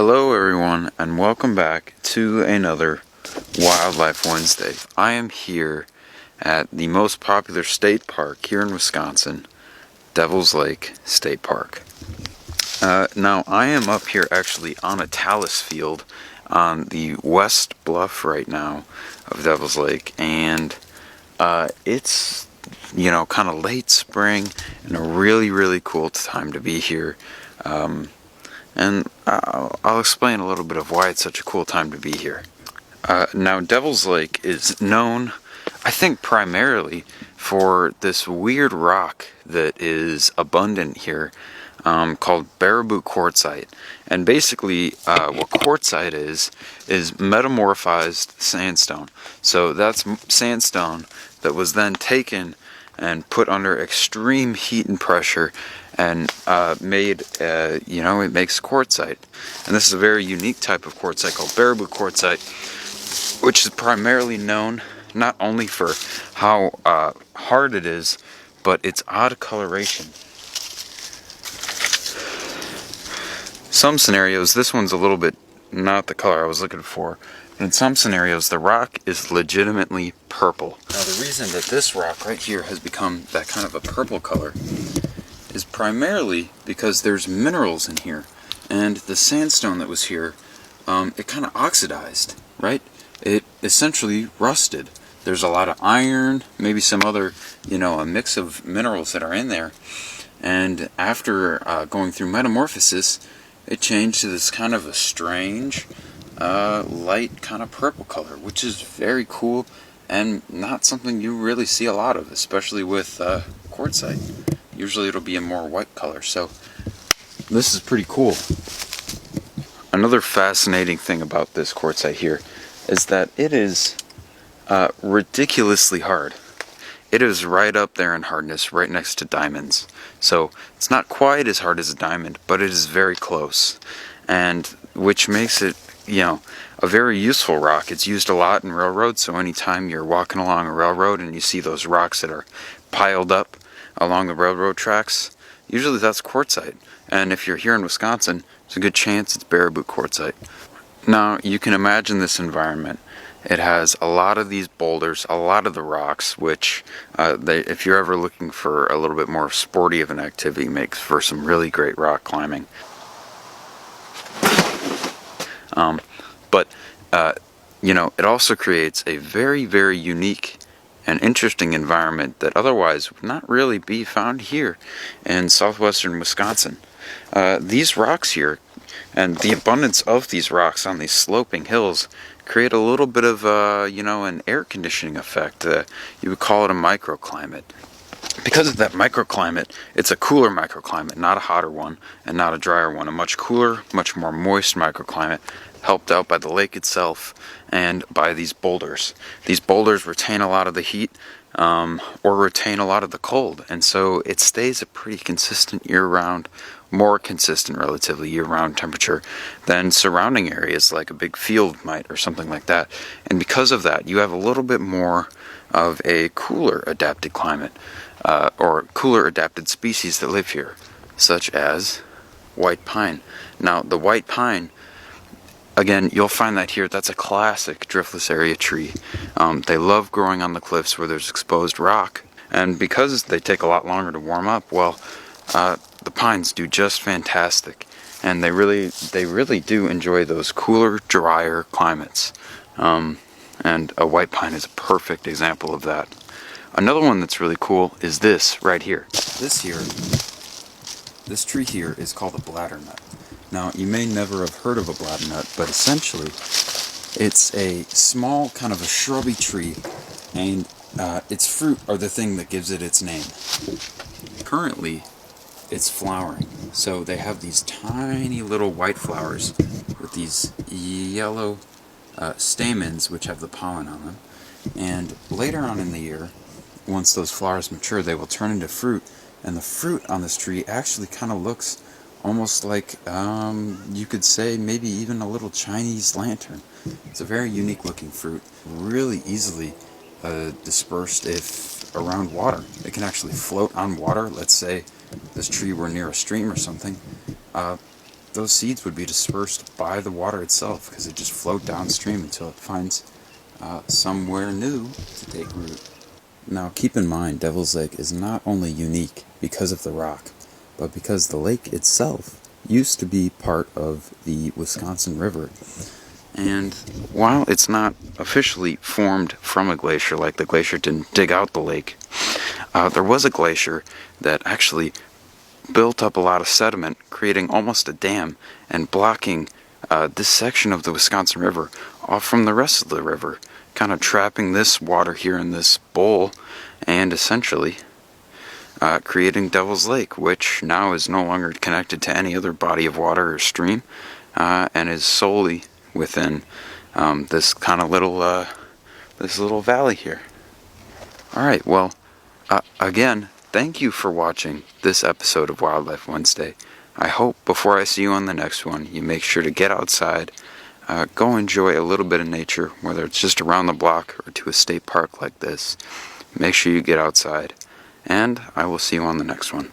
Hello everyone, and welcome back to another Wildlife Wednesday. I am here at the most popular state park here in Wisconsin, Devil's Lake State Park. Now I am up here actually on a talus field on the west bluff right now of Devil's Lake, and it's kind of late spring and a really cool time to be here. And I'll explain a little bit of why it's such a cool time to be here. Now, Devil's Lake is known, I think, primarily for this weird rock that is abundant here called baraboo quartzite. And basically, what quartzite is metamorphized sandstone. So that's sandstone that was then taken and put under extreme heat and pressure and made, it makes quartzite. And this is a very unique type of quartzite called baraboo quartzite, which is primarily known not only for how hard it is, but its odd coloration. Some scenarios, this one's a little bit not the color I was looking for. In some scenarios, the rock is legitimately purple. Now, the reason that this rock right here has become that kind of a purple color is primarily because there's minerals in here, and the sandstone that was here, it kind of oxidized, right? It essentially rusted. There's a lot of iron, maybe some other, a mix of minerals that are in there, and after going through metamorphosis, it changed to this kind of a strange, light kind of purple color, which is very cool and not something you really see a lot of, especially with quartzite. Usually it'll be a more white color, so this is pretty cool. Another fascinating thing about this quartzite here is that it is ridiculously hard. It is right up there in hardness, right next to diamonds. So it's not quite as hard as a diamond, but it is very close, and which makes it a very useful rock. It's used a lot in railroads, so anytime you're walking along a railroad and you see those rocks that are piled up along the railroad tracks, usually that's quartzite. And if you're here in Wisconsin, there's a good chance it's baraboo quartzite. Now, you can imagine this environment. It has a lot of these boulders, a lot of the rocks, which, if you're ever looking for a little bit more sporty of an activity, makes for some really great rock climbing. It also creates a very unique and interesting environment that otherwise would not really be found here in southwestern Wisconsin. These rocks here, and the abundance of these rocks on these sloping hills, create a little bit of, an air conditioning effect. You would call it a microclimate. Because of that microclimate, it's a cooler microclimate, not a hotter one and not a drier one. A much cooler, much more moist microclimate, helped out by the lake itself and by these boulders. These boulders retain a lot of the heat or retain a lot of the cold, and so it stays a pretty consistent year-round, more consistent relatively year-round temperature than surrounding areas like a big field might or something like that. And because of that, you have a little bit more of a cooler adapted climate or cooler adapted species that live here, such as white pine. Now, the white pine, again, you'll find that here. That's a classic driftless area tree. They love growing on the cliffs where there's exposed rock, and because they take a lot longer to warm up, the pines do just fantastic, and they really do enjoy those cooler, drier climates. And a white pine is a perfect example of that. Another one that's really cool is this right here. This tree here is called a bladdernut. Now, you may never have heard of a bladdernut, but essentially, it's a small kind of a shrubby tree, and its fruit are the thing that gives it its name. Currently, it's flowering, so they have these tiny little white flowers with these yellow stamens which have the pollen on them, and later on in the year, once those flowers mature, they will turn into fruit, and the fruit on this tree actually kind of looks almost like, you could say, maybe even a little Chinese lantern. It's a very unique looking fruit, really easily dispersed if around water. It can actually float on water. Let's say this tree were near a stream or something. The those seeds would be dispersed by the water itself, because it just float downstream until it finds somewhere new to take root. Now keep in mind, Devil's Lake is not only unique because of the rock, but because the lake itself used to be part of the Wisconsin River. And while it's not officially formed from a glacier, like the glacier didn't dig out the lake, there was a glacier that actually built up a lot of sediment, creating almost a dam and blocking this section of the Wisconsin River off from the rest of the river, kind of trapping this water here in this bowl and essentially creating Devil's Lake, which now is no longer connected to any other body of water or stream, and is solely within this kind of little valley here. Alright, well, again, thank you for watching this episode of Wildlife Wednesday. I hope before I see you on the next one, you make sure to get outside, go enjoy a little bit of nature, whether it's just around the block or to a state park like this. Make sure you get outside, and I will see you on the next one.